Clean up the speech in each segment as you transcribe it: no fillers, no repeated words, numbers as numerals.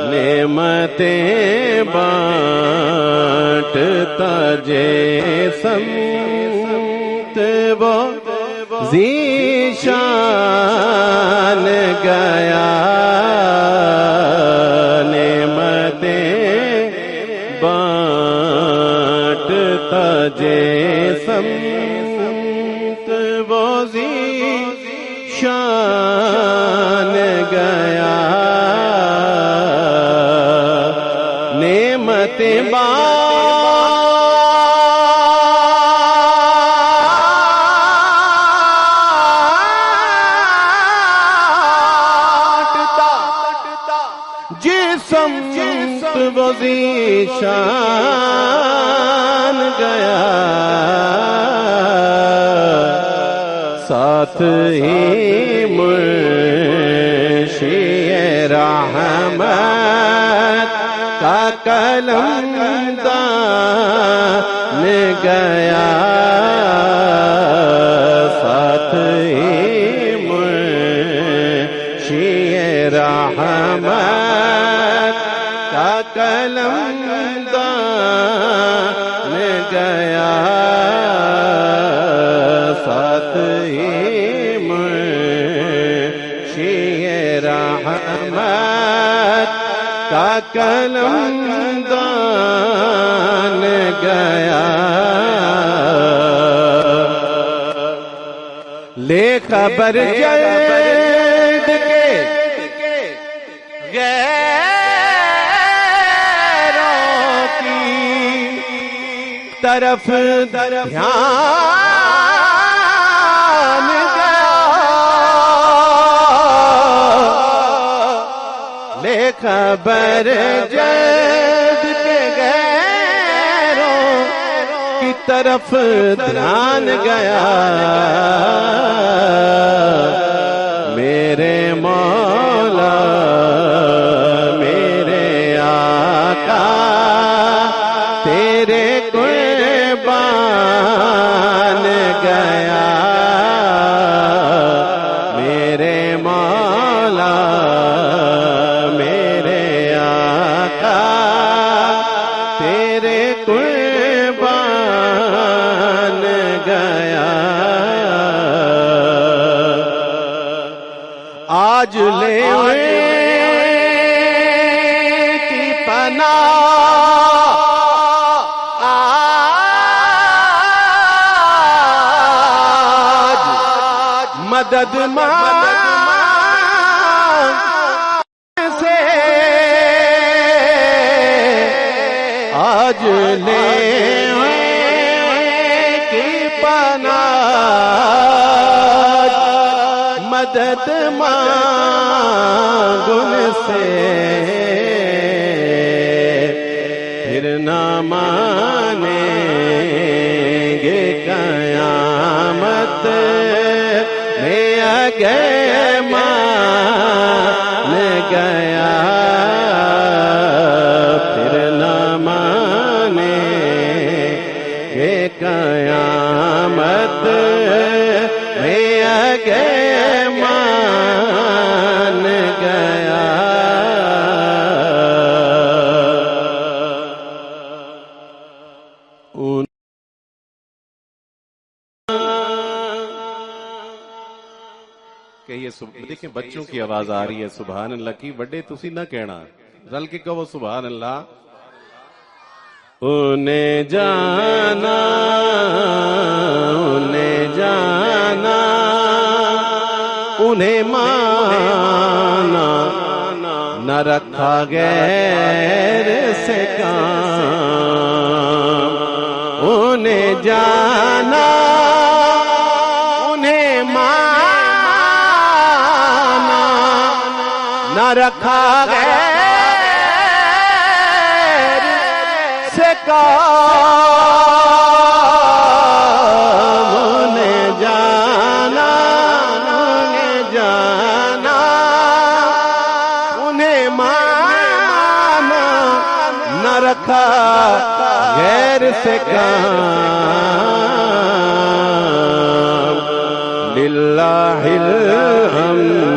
نعمتیں بانٹتا جے سمت وہ ذیشان گیا، نعمتیں بانٹتا جے سمت وہ ذیشان گیا، نعمتیں بانٹتا جسمت وہ ذیشان گیا، ساتھ ہی منشی رحمت کا قلم دان گیا، ساتھ ہی منشی رحمت کا قلم دان گیا، ساتھ ہی منشی رحمت کا قلم دان گیا، لے خبر جلد کے غیروں کی طرف دھیان گیا، لے خبر جلد کے غیروں کی طرف دھیان گیا، میرے مولا میرے آقا تیرے قربان گیا، میرے مولا میرے آقا تیرے قربان گیا، آج لے کی پناہ، آج مدد مانگ سے، آج لے کی پناہ مدد مانگن سے، پھر نہ مانیں گے قیامت میں اگر مان گیا، پھر نہ مانیں گے قیامت میں اگر مان گیا، دیکھیں بچوں کی آواز آ رہی ہے سبحان اللہ کی، بڑے تسی نہ کہنا، رل کے کہو سبحان اللہ، انہیں جانا انہیں جانا انہیں مانا، نہ رکھا غیر سے کام، انہیں جانا انہیں مانا، نہ رکھا غیر کام نے جانا انہیں مانا نہ رکھا غیر سے کام للہ الحمد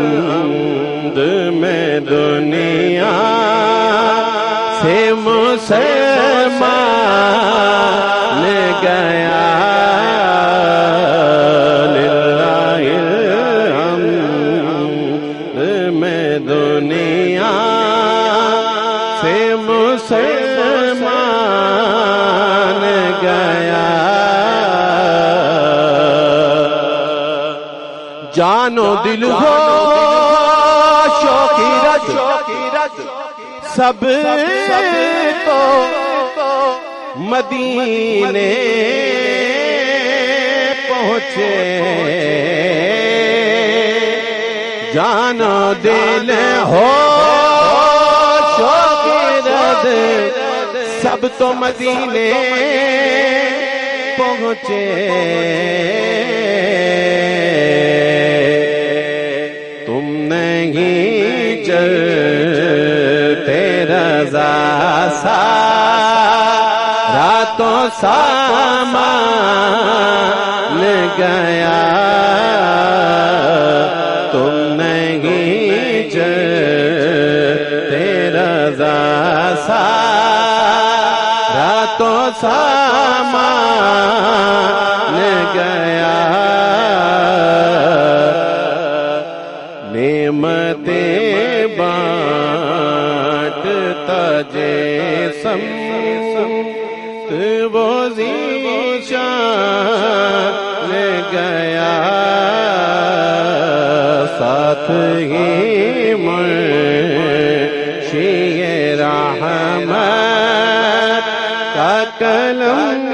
میں دنیا سے مسلمان گیا للہ الحمد میں دنیا سے مسلمان گیا جان و دل ہو شوقی رد سب کو مدینے پہنچے جان و دل ہو شوقی رد سب تو مدینے پہنچے تم نہیں چلتے رضا سا راتوں سامان گیا تم نہیں چلتے رضا سا راتوں سامان گیا نعمتیں بانٹتا جیسم وہ ذیشان گیا ساتھ ہی منشی رحمت کا قلم